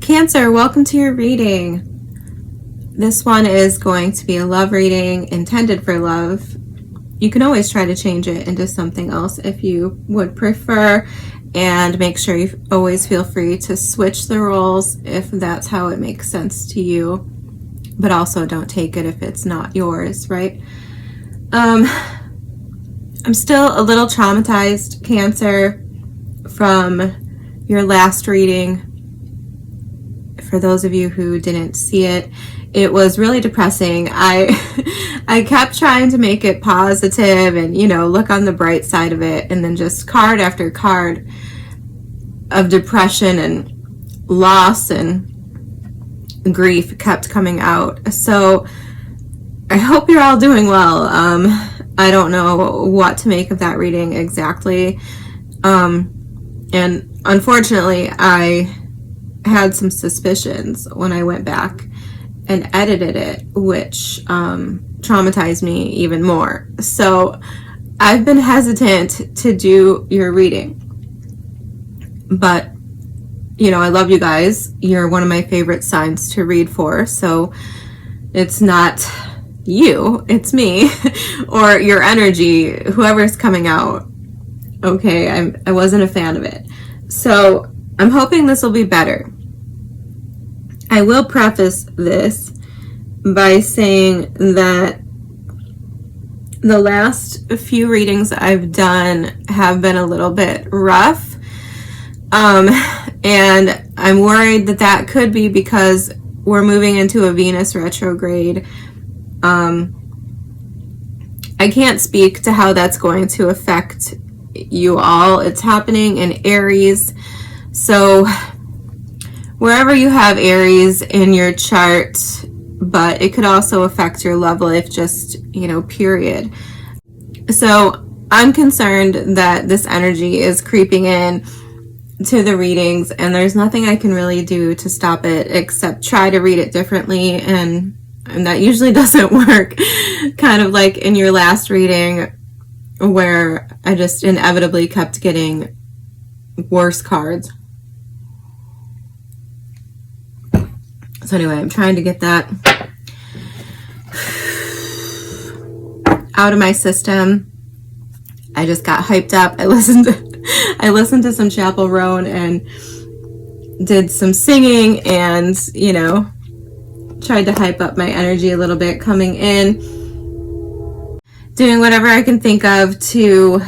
Cancer, welcome to your reading. This one is going to be a love reading intended for love. You can always try to change it into something else if you would prefer, and make sure you always feel free to switch the roles if that's how it makes sense to you, but also don't take it if it's not yours, right? I'm still a little traumatized, Cancer, from your last reading. For those of you who didn't see it, it was really depressing. I kept trying to make it positive and, look on the bright side of it, and then just card after card of depression and loss and grief kept coming out. So I hope you're all doing well. I don't know what to make of that reading exactly. And unfortunately, I had some suspicions when I went back and edited it, which traumatized me even more. So I've been hesitant to do your reading, but I love you guys. You're one of my favorite signs to read for, so it's not you, it's me or your energy, whoever's coming out. Okay, I wasn't a fan of it, so I'm hoping this will be better. I will preface this by saying that the last few readings I've done have been a little bit rough, and I'm worried that could be because we're moving into a Venus retrograde. I can't speak to how that's going to affect you all. It's happening in Aries, so wherever you have Aries in your chart, but it could also affect your love life, just, period. So I'm concerned that this energy is creeping in to the readings, and there's nothing I can really do to stop it except try to read it differently, and that usually doesn't work. Kind of like in your last reading where I just inevitably kept getting worse cards. So anyway, I'm trying to get that out of my system. I just got hyped up. I listened to some Chappell Roan and did some singing and, tried to hype up my energy a little bit coming in, doing whatever I can think of to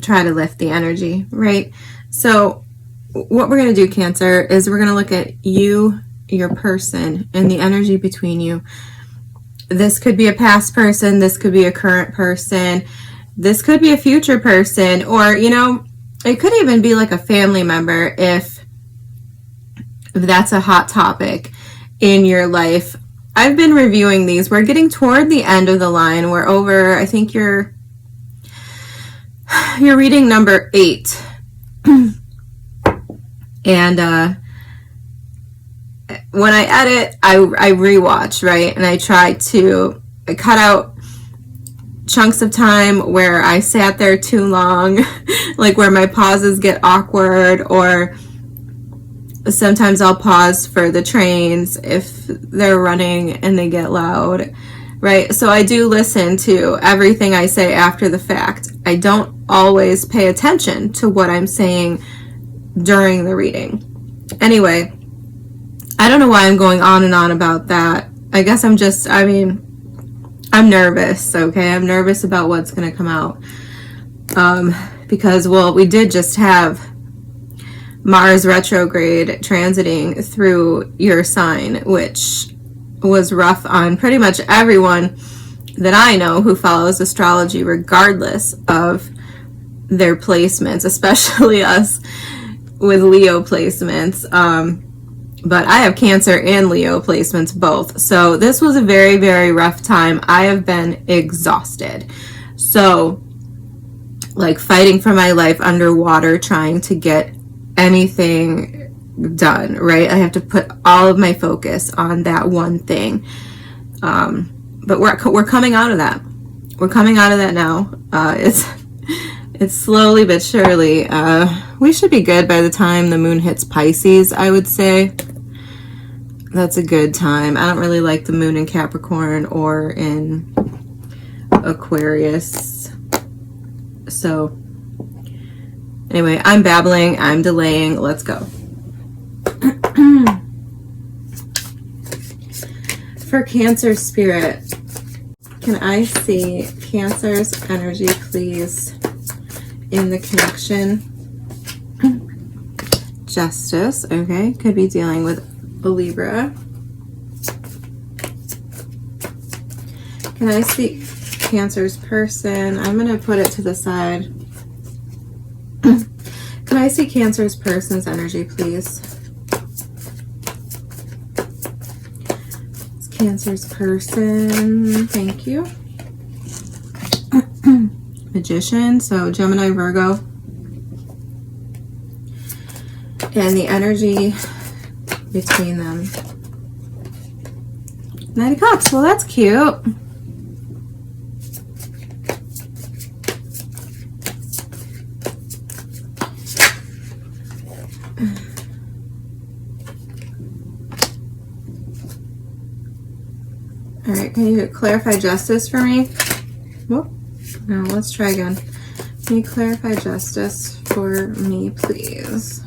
try to lift the energy, right? So what we're going to do, Cancer, is we're going to look at you, your person, and the energy between you. This could be a past person. This could be a current person. This could be a future person. Or, it could even be like a family member if that's a hot topic in your life. I've been reviewing these. We're getting toward the end of the line. We're over, I think you're reading number 8. And when I edit, I rewatch, right? And I try to cut out chunks of time where I sat there too long, like where my pauses get awkward, or sometimes I'll pause for the trains if they're running and they get loud, right? So I do listen to everything I say after the fact. I don't always pay attention to what I'm saying during the reading. Anyway, I don't know why I'm going on and on about that. I guess I'm nervous, okay? I'm nervous about what's going to come out. Because, we did just have Mars retrograde transiting through your sign, which was rough on pretty much everyone that I know who follows astrology, regardless of their placements, especially us with Leo placements. But I have Cancer and Leo placements both. So this was a very, very rough time. I have been exhausted. So, like, fighting for my life underwater, trying to get anything done, right? I have to put all of my focus on that one thing. But we're coming out of that. We're coming out of that now. It's slowly but surely. we should be good by the time the moon hits Pisces, I would say. That's a good time. I don't really like the moon in Capricorn or in Aquarius. So anyway, I'm babbling, I'm delaying. Let's go. For Cancer spirit, can I see Cancer's energy, please, in the connection? Justice, okay. Could be dealing with a Libra. Can I see Cancer's person? I'm going to put it to the side. Can I see Cancer's person's energy, please? It's Cancer's person. Thank you. Magician, so Gemini, Virgo. And the energy between them. Knight of Cups. Well, that's cute. All right, can you clarify justice for me? Whoop. No, let's try again. Can you clarify justice for me, please?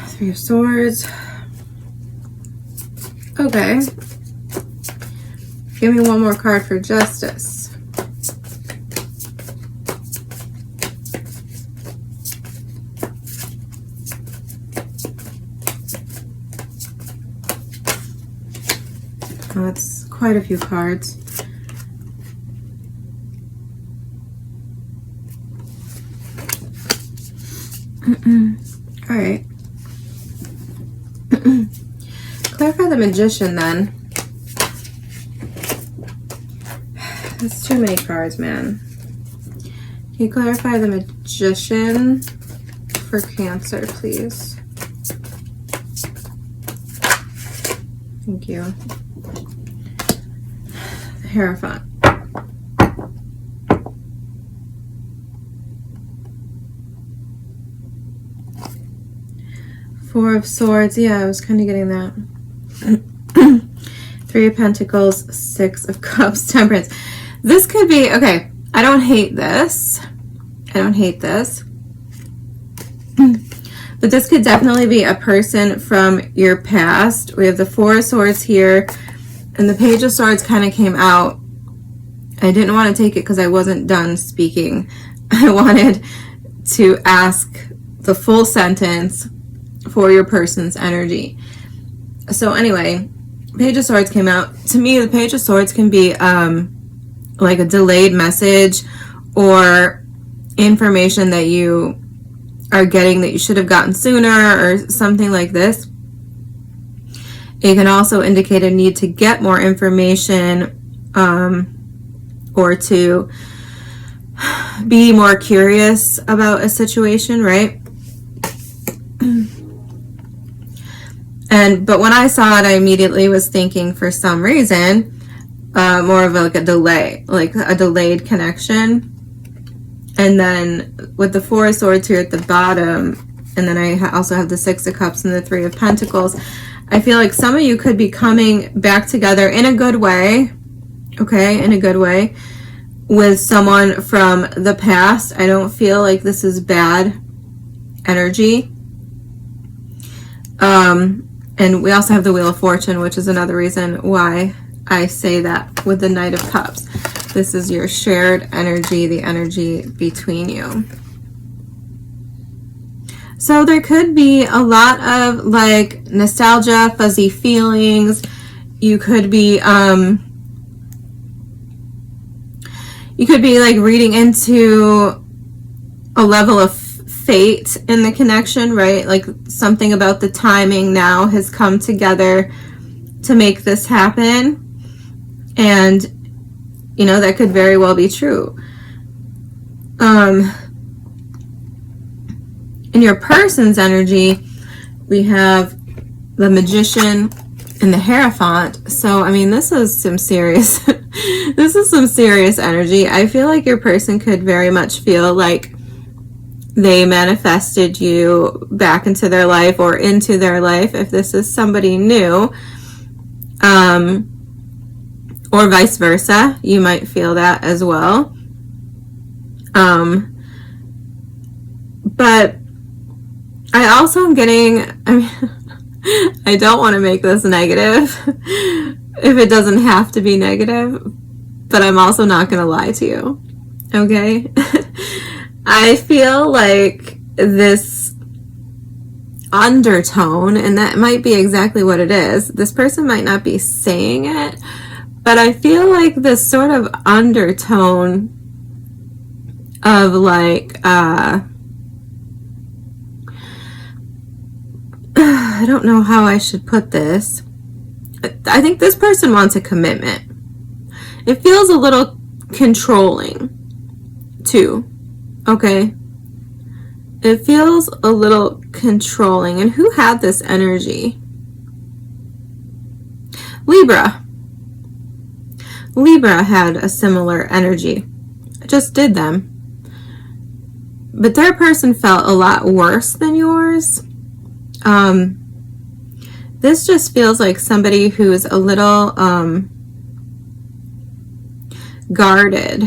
Three of Swords. Okay. Give me one more card for justice. Oh, that's quite a few cards. All right. Clarify the Magician then. That's too many cards, man. Can you clarify the Magician for Cancer, please? Thank you. The Hierophant. Four of Swords. Yeah, I was kind of getting that. Three of Pentacles, Six of Cups, Temperance. This could be, okay, I don't hate this. I don't hate this. But this could definitely be a person from your past. We have the Four of Swords here, and the Page of Swords kind of came out. I didn't want to take it because I wasn't done speaking. I wanted to ask the full sentence for your person's energy. So anyway, Page of Swords came out. To me, the Page of Swords can be like a delayed message or information that you are getting that you should have gotten sooner or something like this. It can also indicate a need to get more information or to be more curious about a situation, right? But when I saw it, I immediately was thinking, for some reason, more of like a delay, like a delayed connection. And then with the Four of Swords here at the bottom, and then I also have the Six of Cups and the Three of Pentacles, I feel like some of you could be coming back together in a good way, okay, in a good way, with someone from the past. I don't feel like this is bad energy. And we also have the Wheel of Fortune, which is another reason why I say that with the Knight of Cups. This is your shared energy, the energy between you. So there could be a lot of like nostalgia, fuzzy feelings. You could be like reading into a level of fate in the connection, right? Like something about the timing now has come together to make this happen. And, you know, that could very well be true. In your person's energy, we have the Magician and the Hierophant. So, I mean, this is some serious, this is some serious energy. I feel like your person could very much feel like they manifested you back into their life or into their life if this is somebody new. Or vice versa. You might feel that as well. But I also am getting, I mean, I don't want to make this negative if it doesn't have to be negative, but I'm also not going to lie to you. Okay? I feel like this undertone, and that might be exactly what it is. This person might not be saying it, but I feel like this sort of undertone of like, I don't know how I should put this. I think this person wants a commitment. It feels a little controlling too. Okay? It feels a little controlling. And who had this energy? Libra. Libra had a similar energy. I just did them. But their person felt a lot worse than yours. This just feels like somebody who's a little guarded.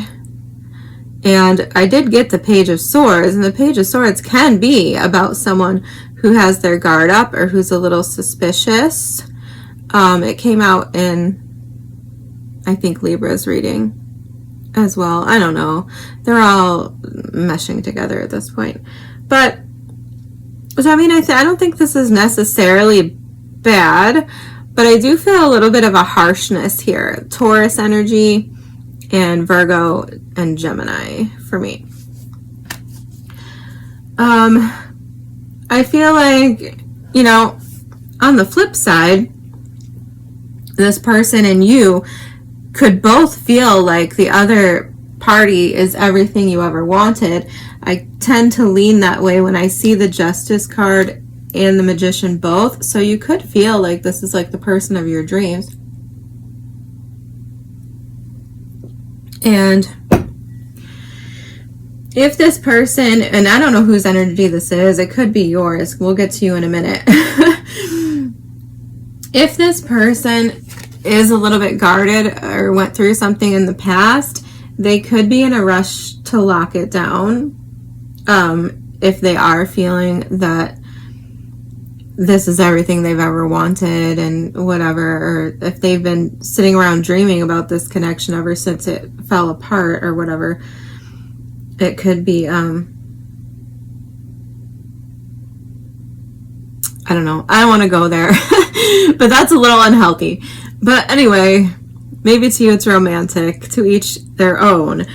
And I did get the Page of Swords, and the Page of Swords can be about someone who has their guard up or who's a little suspicious. It came out in, I think, Libra's reading as well. I don't know. They're all meshing together at this point. But, so I mean, I don't think this is necessarily bad, but I do feel a little bit of a harshness here. Taurus energy and Virgo and Gemini for me. I feel like, you know, on the flip side, this person and you could both feel like the other party is everything you ever wanted. I tend to lean that way when I see the Justice card and the Magician both. So you could feel like this is like the person of your dreams. And if this person, and I don't know whose energy this is, it could be yours. We'll get to you in a minute. If this person is a little bit guarded or went through something in the past, they could be in a rush to lock it down. If they are feeling that this is everything they've ever wanted and whatever, or if they've been sitting around dreaming about this connection ever since it fell apart or whatever, it could be, I don't know. I don't want to go there, but that's a little unhealthy. But anyway, maybe to you it's romantic, to each their own.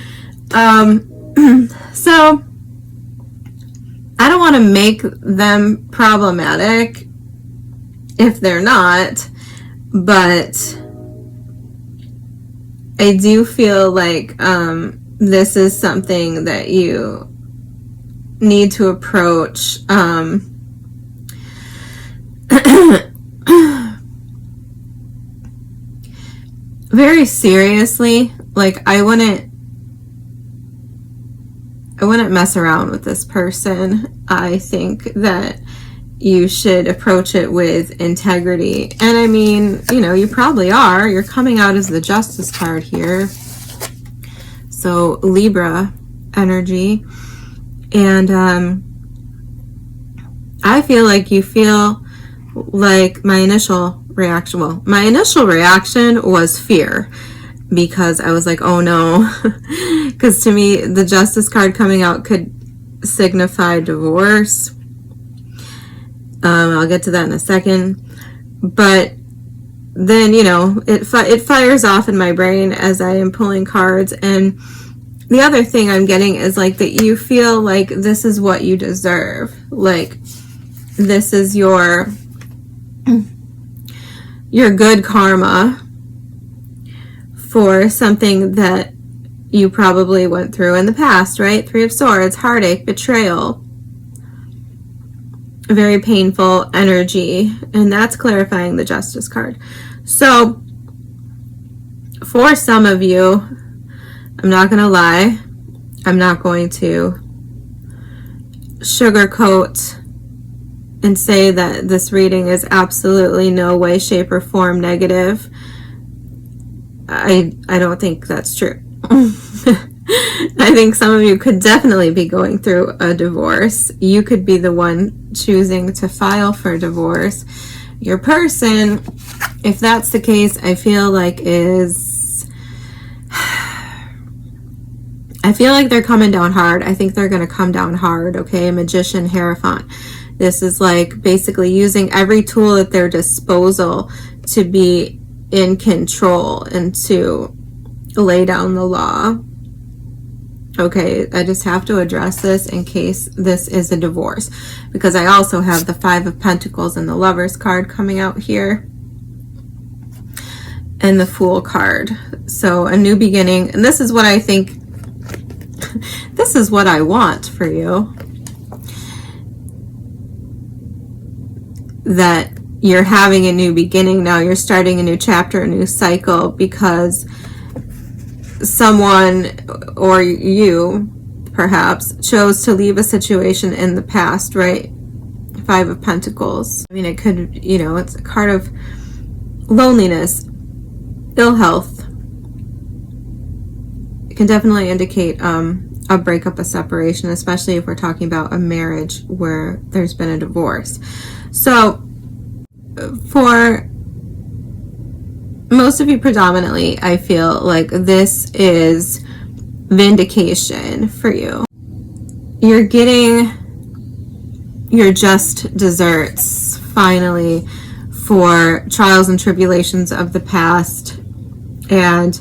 So I don't want to make them problematic if they're not, but I do feel like this is something that you need to approach very seriously. Like, I wouldn't mess around with this person. I think that you should approach it with integrity. And I mean, you know, you probably are. You're coming out as the Justice card here. So Libra energy. And I feel like you feel like my initial reaction was fear. Because I was like, oh no. Because to me, the Justice card coming out could signify divorce. I'll get to that in a second. But then, you know, it fires off in my brain as I am pulling cards. And the other thing I'm getting is like that you feel like this is what you deserve. Like, this is your good karma for something that you probably went through in the past, right? 3 of Swords, heartache, betrayal. very painful energy, and that's clarifying the Justice card. So for some of you, I'm not going to lie, I'm not going to sugarcoat and say that this reading is absolutely no way, shape, or form negative. I don't think that's true. I think some of you could definitely be going through a divorce. You could be the one choosing to file for divorce. Your person, if that's the case, I feel like they're coming down hard. I think they're going to come down hard, okay? Magician, Hierophant. This is like basically using every tool at their disposal to be in control and to lay down the law. Okay, I just have to address this in case this is a divorce, because I also have the Five of Pentacles and the Lovers card coming out here, and the Fool card. So a new beginning, and this is what I think, this is what I want for you, that you're having a new beginning now. You're starting a new chapter, a new cycle, because someone, or you perhaps, chose to leave a situation in the past, right? Five of Pentacles. I mean, it could, you know, it's a card of loneliness, ill health. It can definitely indicate a breakup, a separation, especially if we're talking about a marriage where there's been a divorce. So for most of you, predominantly, I feel like this is vindication for you. You're getting your just desserts, finally, for trials and tribulations of the past. And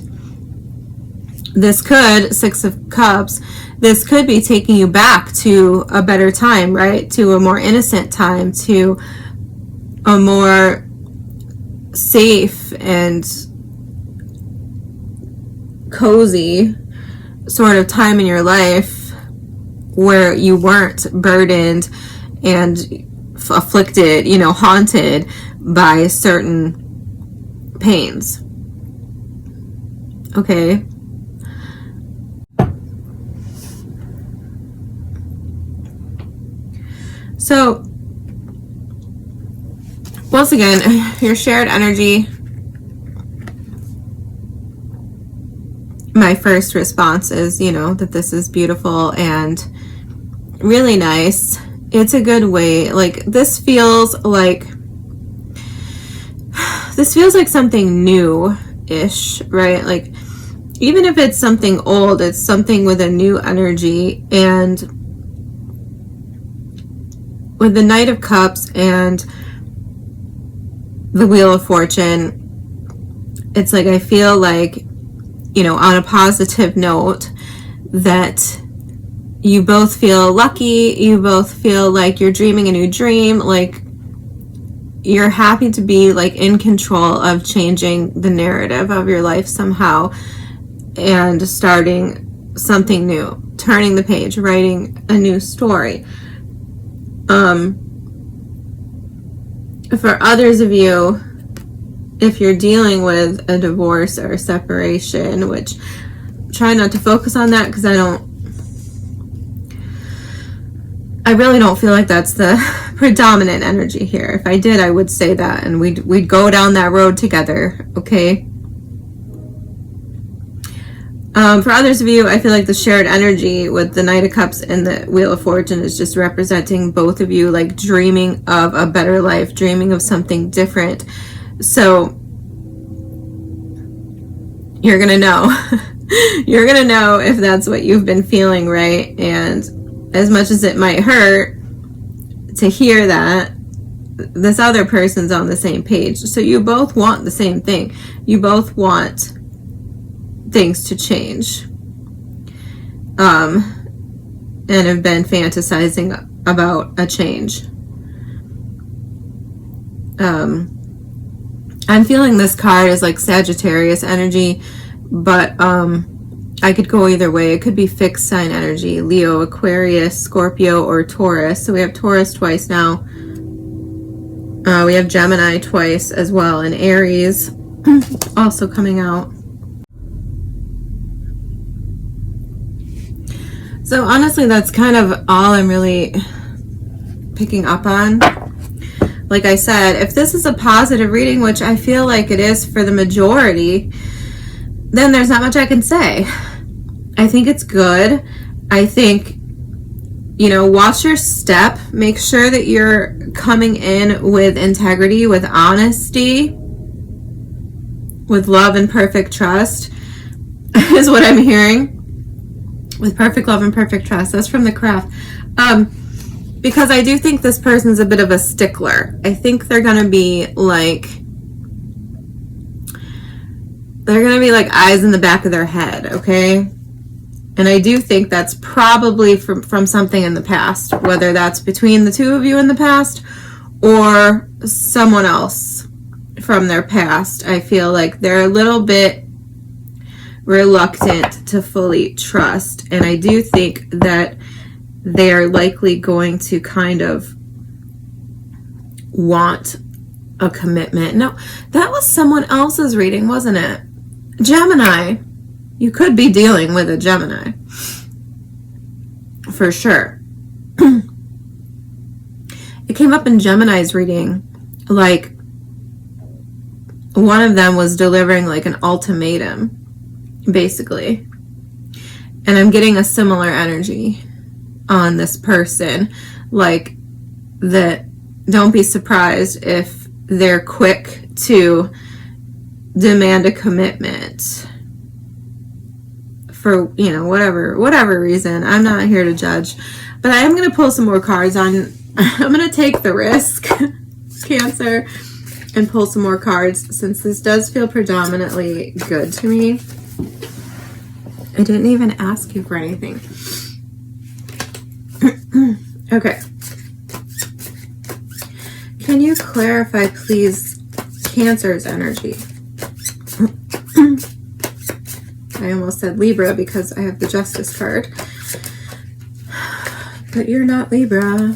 this could, Six of Cups, this could be taking you back to a better time, right? To a more innocent time, to a more safe and cozy sort of time in your life where you weren't burdened and afflicted, you know, haunted by certain pains. Okay. So once again, your shared energy, my first response is, you know, that this is beautiful and really nice. It's a good way. Like, this feels like something new-ish, right? Like, even if it's something old, it's something with a new energy. And with the Knight of Cups and the Wheel of Fortune, it's like, I feel like, you know, on a positive note, that you both feel lucky, you both feel like you're dreaming a new dream, like you're happy to be like in control of changing the narrative of your life somehow and starting something new, turning the page, writing a new story. For others of you, if you're dealing with a divorce or a separation, which try not to focus on that, because I really don't feel like that's the predominant energy here. If I did, I would say that, and we'd go down that road together, okay? For others of you, I feel like the shared energy with the Knight of Cups and the Wheel of Fortune is just representing both of you, like dreaming of a better life, dreaming of something different. So you're gonna know. You're gonna know if that's what you've been feeling, right? And as much as it might hurt to hear that, this other person's on the same page. So you both want the same thing. You both want things to change, and have been fantasizing about a change. I'm feeling this card is like Sagittarius energy, but I could go either way. It could be fixed sign energy, Leo, Aquarius, Scorpio, or Taurus. So we have Taurus twice now. We have Gemini twice as well, and Aries also coming out. So honestly, that's kind of all I'm really picking up on. Like I said, if this is a positive reading, which I feel like it is for the majority, then there's not much I can say. I think it's good. I think, you know, watch your step. Make sure that you're coming in with integrity, with honesty, with love and perfect trust, is what I'm hearing. With perfect love and perfect trust. That's from the craft. Because I do think this person's a bit of a stickler. I think they're going to be like eyes in the back of their head, okay? And I do think that's probably from something in the past, whether that's between the two of you in the past or someone else from their past. I feel like they're a little bit reluctant to fully trust, and I do think that they are likely going to kind of want a commitment. No, that was someone else's reading, wasn't it? Gemini. You could be dealing with a Gemini for sure. It came up in Gemini's reading like one of them was delivering like an ultimatum, basically. And I'm getting a similar energy on this person, like that. Don't be surprised if they're quick to demand a commitment for, you know, whatever reason. I'm not here to judge, but I am going to pull some more cards on. I'm going to take the risk, Cancer, and pull some more cards, since this does feel predominantly good to me. I didn't even ask you for anything. Okay. Can you clarify, please, Cancer's energy? I almost said Libra because I have the Justice card. But you're not Libra.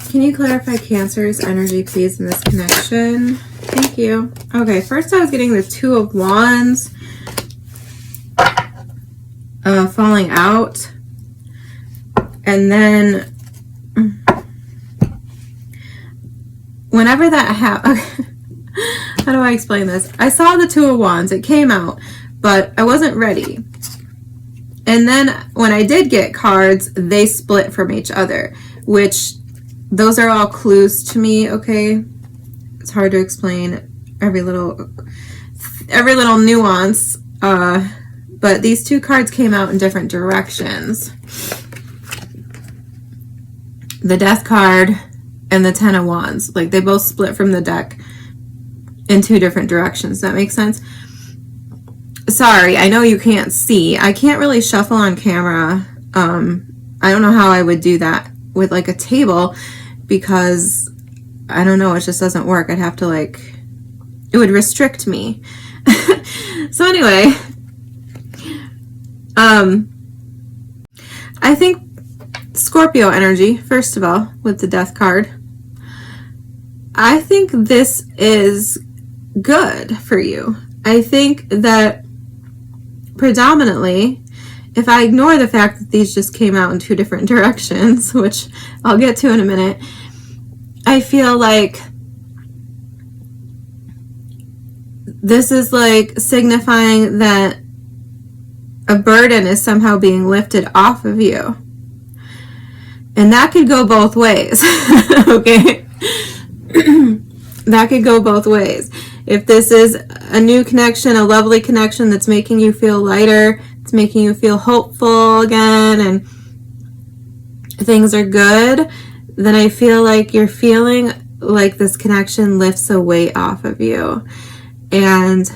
Can you clarify Cancer's energy, please, in this connection? Thank you. Okay, first I was getting the Two of Wands falling out. And then whenever that happened, how do I explain this? I saw the Two of Wands. It came out, but I wasn't ready. And then when I did get cards, they split from each other, which those are all clues to me, okay? It's hard to explain every little nuance, but these two cards came out in different directions. The Death card and the Ten of Wands, like they both split from the deck in two different directions. That makes sense? Sorry, I know you can't see. I can't really shuffle on camera. I don't know how I would do that with like a table, because I don't know, it just doesn't work. I'd have to like, it would restrict me. So anyway, I think Scorpio energy, first of all, with the Death card. I think this is good for you. I think that predominantly, if I ignore the fact that these just came out in two different directions, which I'll get to in a minute, I feel like this is like signifying that a burden is somehow being lifted off of you. And that could go both ways, okay? That could go both ways. If this is a new connection, a lovely connection that's making you feel lighter, it's making you feel hopeful again, and things are good, then I feel like you're feeling like this connection lifts a weight off of you. And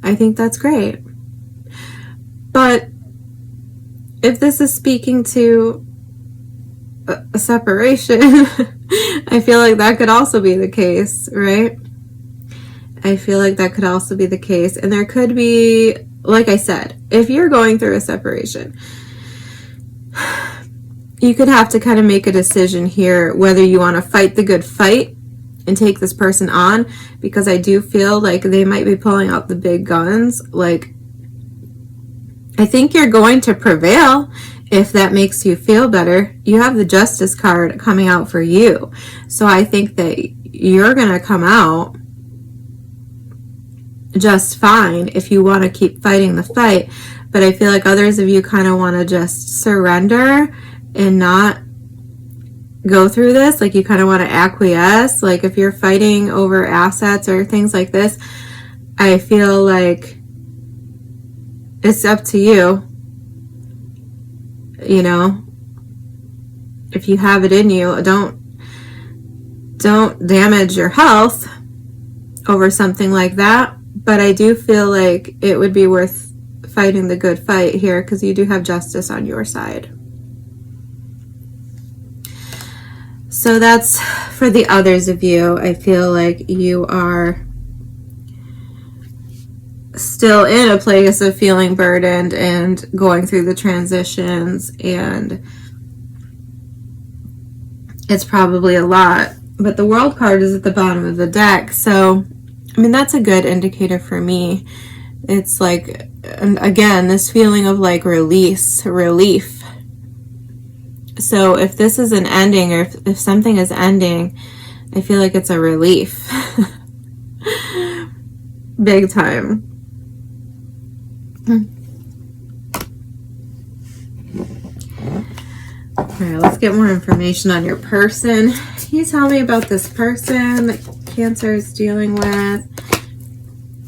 I think that's great. But if this is speaking to a separation, I feel like that could also be the case, right? I feel like that could also be the case. And there could be, like I said, if you're going through a separation, you could have to kind of make a decision here whether you want to fight the good fight and take this person on, because I do feel like they might be pulling out the big guns. Like, I think you're going to prevail if that makes you feel better. You have the Justice card coming out for you. So I think that you're going to come out just fine if you want to keep fighting the fight. But I feel like others of you kind of want to just surrender and not go through this. Like, you kind of want to acquiesce. Like, if you're fighting over assets or things like this, I feel like it's up to you. You know, if you have it in you, don't damage your health over something like that. But I do feel like it would be worth fighting the good fight here, because you do have justice on your side. So that's for the others of you. I feel like you are still in a place of feeling burdened and going through the transitions, and it's probably a lot. But the World card is at the bottom of the deck, so I mean, that's a good indicator for me. It's like, and again, this feeling of like relief. So if this is an ending, or if something is ending, I feel like it's a relief. Big time. All right, let's get more information on your person. Can you tell me about this person that Cancer is dealing with?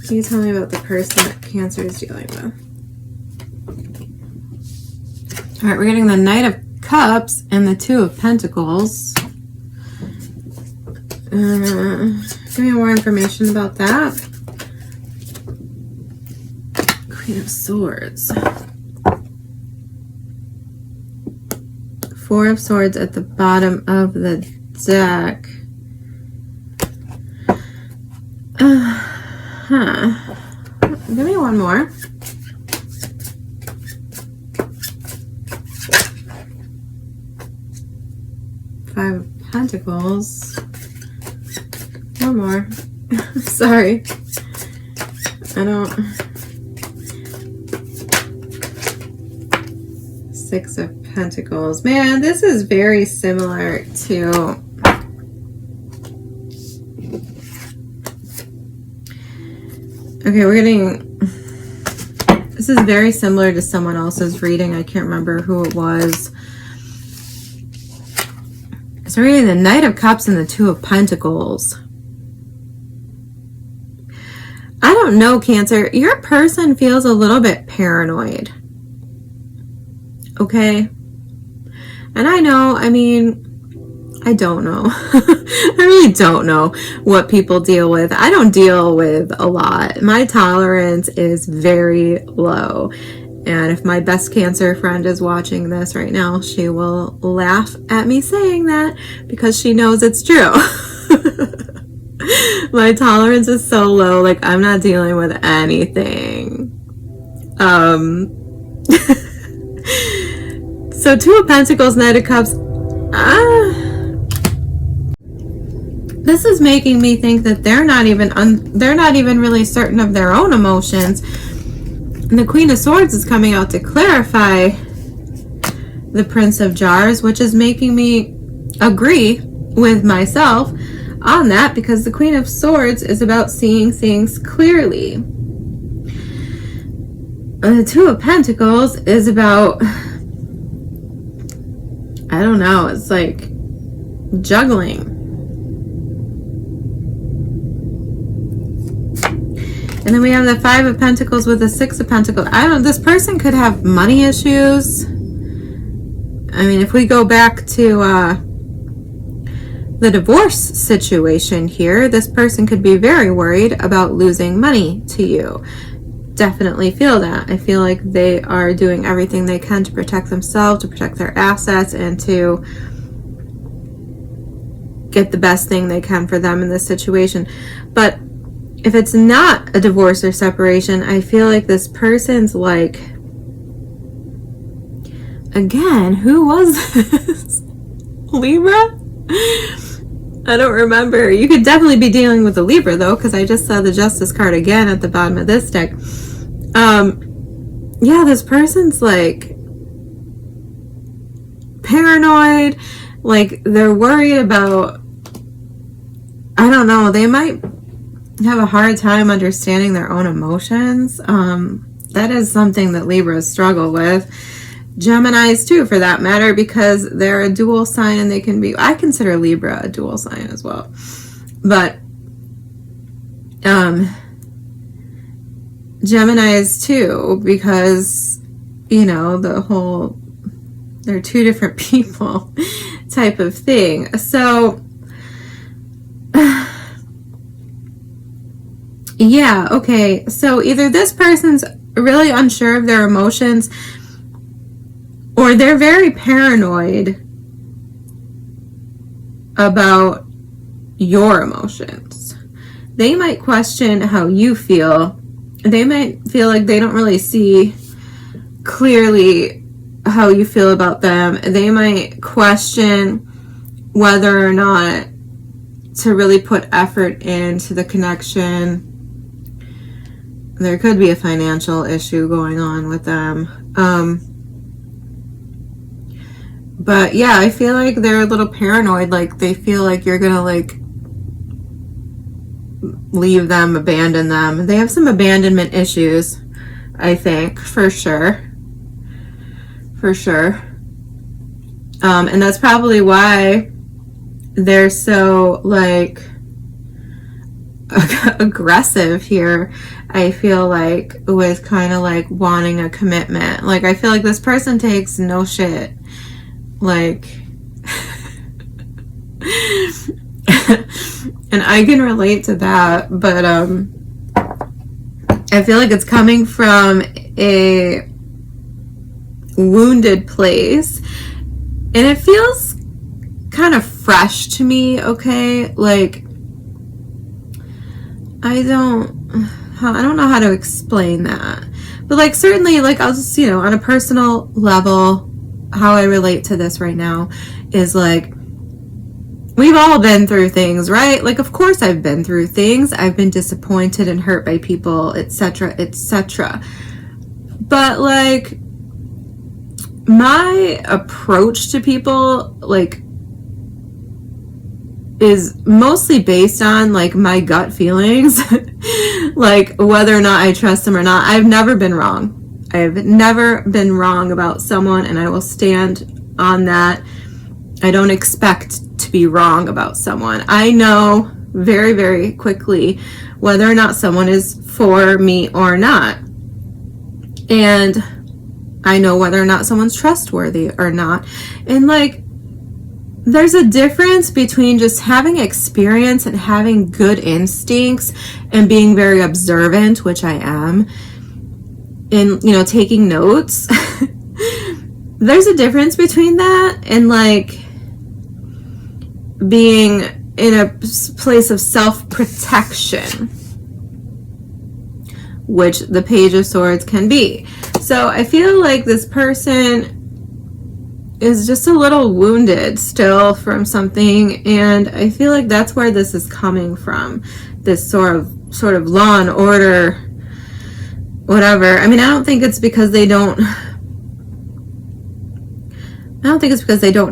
Can you tell me about the person that Cancer is dealing with? All right, we're getting the Knight of Cups and the Two of Pentacles. Give me more information about that. Queen of Swords. Four of Swords at the bottom of the deck. Give me one more. Five of Pentacles. One more. Sorry. I don't... Six of Pentacles. Man, this is very similar to... Okay, we're getting... This is very similar to someone else's reading. I can't remember who it was. So we're getting the Knight of Cups and the Two of Pentacles. I don't know, Cancer. Your person feels a little bit paranoid. Okay? And I know, I mean... I don't know. I really don't know what people deal with. I don't deal with a lot. My tolerance is very low. And if my best Cancer friend is watching this right now, she will laugh at me saying that because she knows it's true. My tolerance is so low. Like, I'm not dealing with anything. So Two of Pentacles, Knight of Cups. This is making me think that they're not even really certain of their own emotions. And the Queen of Swords is coming out to clarify the Prince of Jars, which is making me agree with myself on that, because the Queen of Swords is about seeing things clearly. And the Two of Pentacles is about, I don't know, it's like juggling. And then we have the Five of Pentacles with the Six of Pentacles. This person could have money issues. I mean, if we go back to the divorce situation here, this person could be very worried about losing money to you. Definitely feel that. I feel like they are doing everything they can to protect themselves, to protect their assets, and to get the best thing they can for them in this situation. But if it's not a divorce or separation, I feel like this person's like again, who was this? Libra? I don't remember. You could definitely be dealing with a Libra though, because I just saw the Justice card again at the bottom of this deck. Yeah, this person's like paranoid, like they're worried about, I don't know, they might have a hard time understanding their own emotions. That is something that Libras struggle with. Geminis too, for that matter, because they're a dual sign and they can be, I consider Libra a dual sign as well. But Geminis too, because, you know, the whole, they're two different people type of thing. So yeah, okay. So either this person's really unsure of their emotions, or they're very paranoid about your emotions. They might question how you feel. They might feel like they don't really see clearly how you feel about them. They might question whether or not to really put effort into the connection. There could be a financial issue going on with them. But yeah, I feel like they're a little paranoid. Like they feel like you're gonna like leave them, abandon them. They have some abandonment issues, I think, for sure. For sure. And that's probably why they're so like aggressive here, I feel like, with kind of like wanting a commitment. Like I feel like this person takes no shit. Like and I can relate to that, but I feel like it's coming from a wounded place, and it feels kind of fresh to me, okay? Like I don't know how to explain that, but like certainly, like I'll just, you know, on a personal level, how I relate to this right now is like, we've all been through things, right? Like, of course I've been through things. I've been disappointed and hurt by people, etc., etc. But like, my approach to people, like, is mostly based on like my gut feelings, like whether or not I trust them or not. I've never been wrong. I've never been wrong about someone, and I will stand on that. I don't expect to be wrong about someone. I know very, very quickly whether or not someone is for me or not. And I know whether or not someone's trustworthy or not. And like, there's a difference between just having experience and having good instincts and being very observant, which I am, and, you know, taking notes. There's a difference between that and like being in a place of self-protection, which the Page of Swords can be. So I feel like this person is just a little wounded still from something, and I feel like that's where this is coming from, this sort of law and order, whatever. I mean, I don't think it's because they don't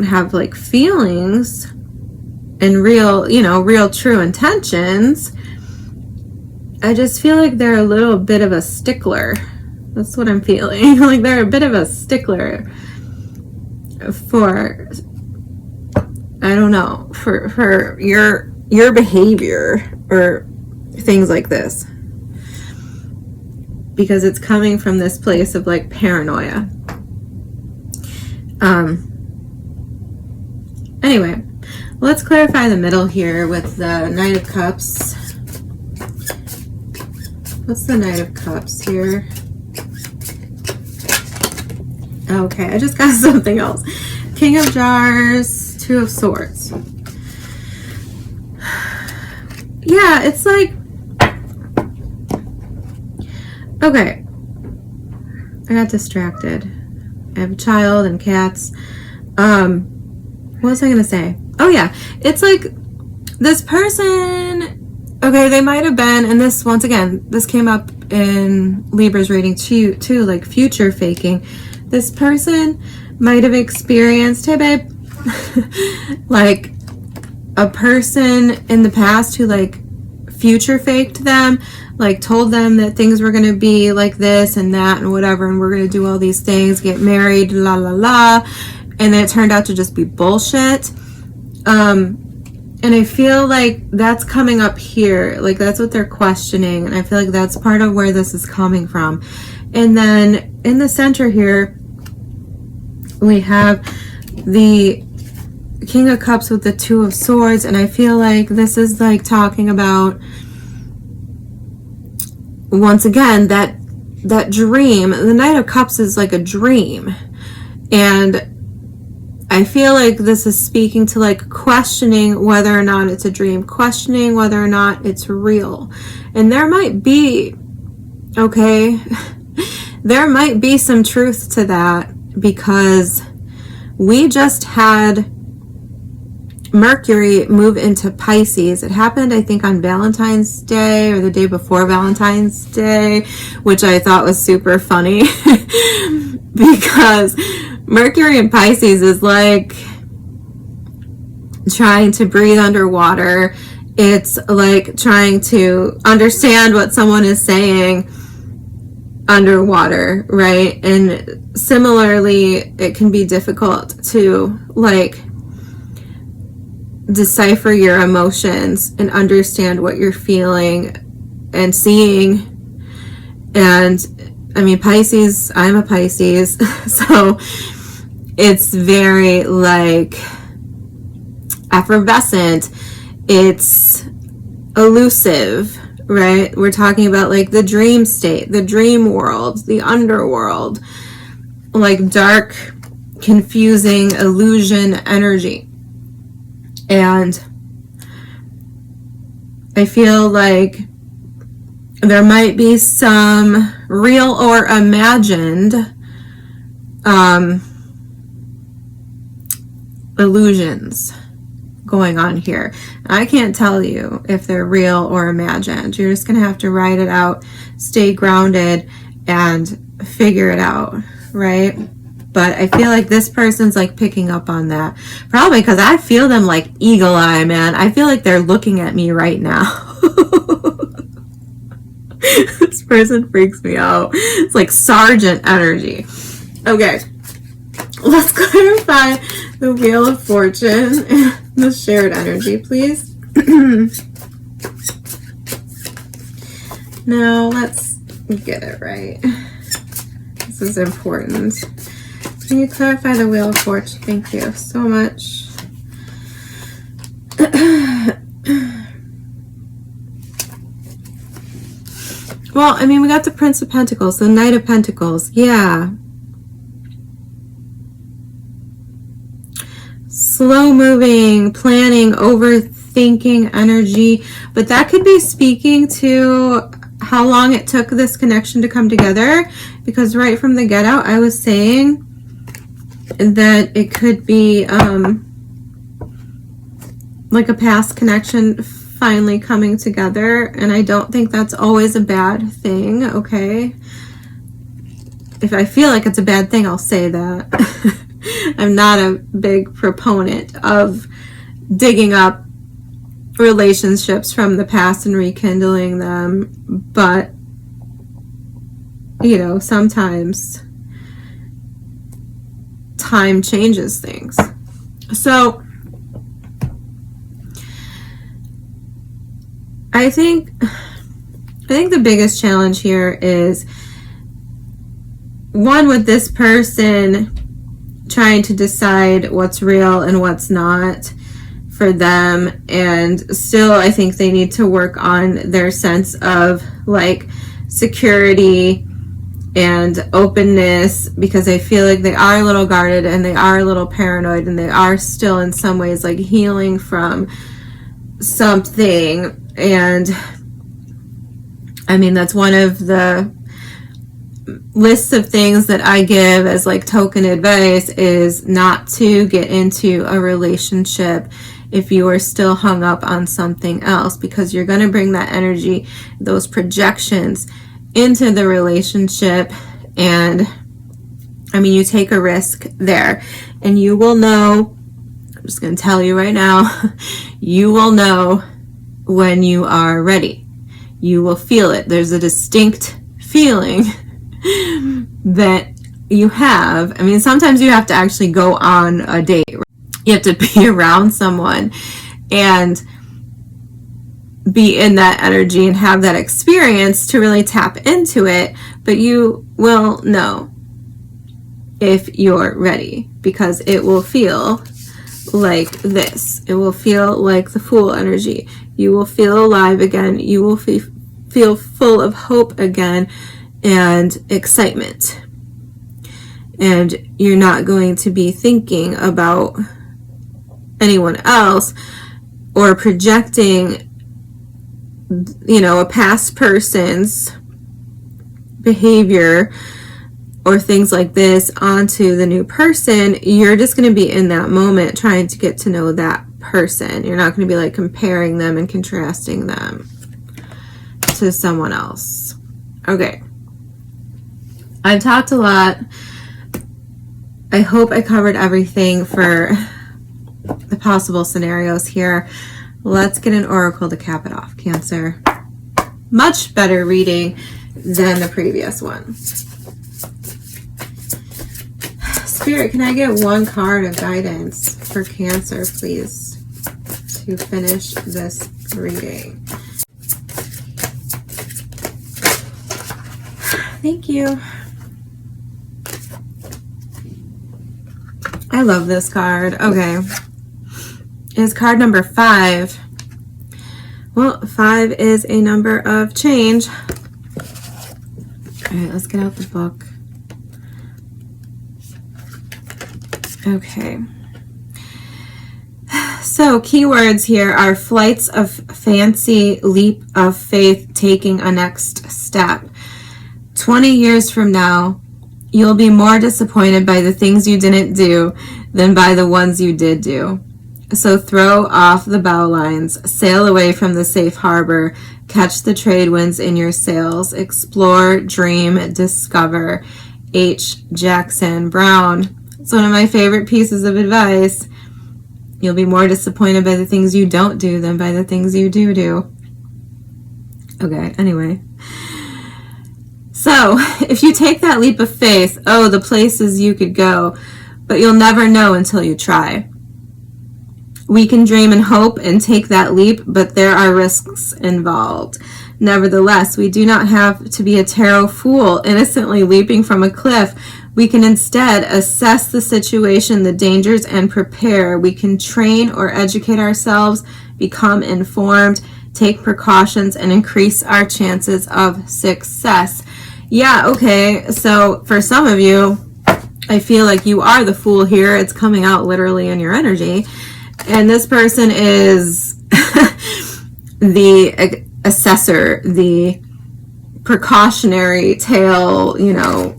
have like feelings and real, you know, real true intentions. I just feel like they're a little bit of a stickler. That's what I'm feeling. Like they're a bit of a stickler for, I don't know, for your behavior or things like this, because it's coming from this place of like paranoia. Anyway, let's clarify the middle here with the Knight of Cups. What's the Knight of Cups here? Okay, I just got something else. King of Jars, Two of Swords. Yeah, it's like, okay, I got distracted I have a child and cats. What was I going to say? Oh yeah, it's like this person, okay, they might have been, and this, once again, this came up in Libra's reading too, like future faking. This person might have experienced, hey babe, like a person in the past who like future faked them, like told them that things were going to be like this and that and whatever, and we're going to do all these things, get married, la la la, and then it turned out to just be bullshit. And I feel like that's coming up here, like that's what they're questioning, and I feel like that's part of where this is coming from. And then in the center here we have the King of Cups with the Two of Swords, and I feel like this is like talking about, once again, that dream. The Knight of Cups is like a dream, and I feel like this is speaking to like questioning whether or not it's a dream, questioning whether or not it's real. And there might be, okay, there might be some truth to that, because we just had Mercury move into Pisces. It happened, I think, on Valentine's Day or the day before Valentine's Day, which I thought was super funny because Mercury in Pisces is like trying to breathe underwater. It's like trying to understand what someone is saying underwater, right? And similarly, it can be difficult to like decipher your emotions and understand what you're feeling and seeing. And I mean, Pisces, I'm a Pisces, so it's very like effervescent, it's elusive, right? We're talking about like the dream state, the dream world, the underworld, like dark, confusing illusion energy. And I feel like there might be some real or imagined illusions going on here. I can't tell you if they're real or imagined. You're just gonna have to write it out, stay grounded, and figure it out, right? But I feel like this person's like picking up on that. Probably because I feel them like eagle eye, man. I feel like they're looking at me right now. This person freaks me out. It's like sergeant energy. Okay. Let's clarify the Wheel of Fortune and the shared energy, please. Now, let's get it right. This is important. Can you clarify the Wheel of Fortune? Thank you so much. Well, I mean, we got the Prince of Pentacles, the Knight of Pentacles. Yeah. Slow moving, planning, overthinking energy. But that could be speaking to how long it took this connection to come together. Because right from the get out, I was saying that it could be like a past connection finally coming together, and I don't think that's always a bad thing, okay? If I feel like it's a bad thing, I'll say that. I'm not a big proponent of digging up relationships from the past and rekindling them, but you know, sometimes time changes things. So I think the biggest challenge here is, one, with this person trying to decide what's real and what's not for them, and still I think they need to work on their sense of like security and openness, because I feel like they are a little guarded and they are a little paranoid, and they are still in some ways like healing from something. And I mean, that's one of the lists of things that I give as like token advice is not to get into a relationship if you are still hung up on something else, because you're going to bring that energy, those projections into the relationship. And I mean, you take a risk there, and you will know, I'm just going to tell you right now, you will know when you are ready. You will feel it. There's a distinct feeling that you have. I mean, sometimes you have to actually go on a date. You have to be around someone and be in that energy and have that experience to really tap into it. But you will know if you're ready, because it will feel like this. It will feel like the Fool energy. You will feel alive again. You will feel full of hope again and excitement. And you're not going to be thinking about anyone else or projecting, you know, a past person's behavior or things like this onto the new person. You're just going to be in that moment trying to get to know that person. You're not going to be like comparing them and contrasting them to someone else. Okay. I've talked a lot. I hope I covered everything for the possible scenarios here. Let's get an oracle to cap it off, Cancer. Much better reading than the previous one. Spirit, can I get one card of guidance for Cancer, please, to finish this reading? Thank you. I love this card. Okay. Is card number 5. Well, 5 is a number of change. All right, let's get out the book. Okay. So keywords here are flights of fancy, leap of faith, taking a next step. 20 years from now, you'll be more disappointed by the things you didn't do than by the ones you did do. So throw off the bow lines, sail away from the safe harbor, catch the trade winds in your sails, explore, dream, discover. H. Jackson Brown. It's one of my favorite pieces of advice. You'll be more disappointed by the things you don't do than by the things you do. Okay, anyway. So, if you take that leap of faith, oh, the places you could go, but you'll never know until you try. We can dream and hope and take that leap, but there are risks involved. Nevertheless, we do not have to be a tarot fool, innocently leaping from a cliff. We can instead assess the situation, the dangers, and prepare. We can train or educate ourselves, become informed, take precautions, and increase our chances of success. Yeah, okay, so for some of you, I feel like you are the fool here. It's coming out literally in your energy. And this person is the assessor, the precautionary tale, you know,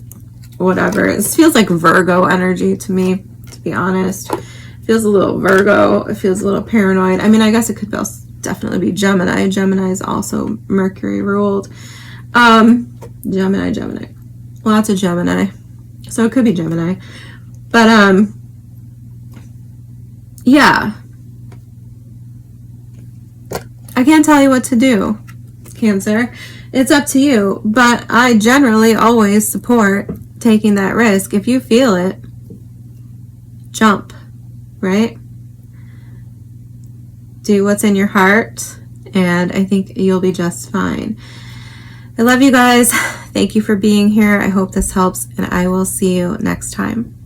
whatever. This feels like Virgo energy to me, to be honest. It feels a little Virgo. It feels a little paranoid. I mean, I guess it could definitely be Gemini. Gemini is also Mercury ruled. Gemini. Lots of Gemini. So it could be Gemini. But, yeah. I can't tell you what to do, Cancer. It's up to you. But I generally always support taking that risk. If you feel it, jump, right? Do what's in your heart, and I think you'll be just fine. I love you guys. Thank you for being here. I hope this helps, and I will see you next time.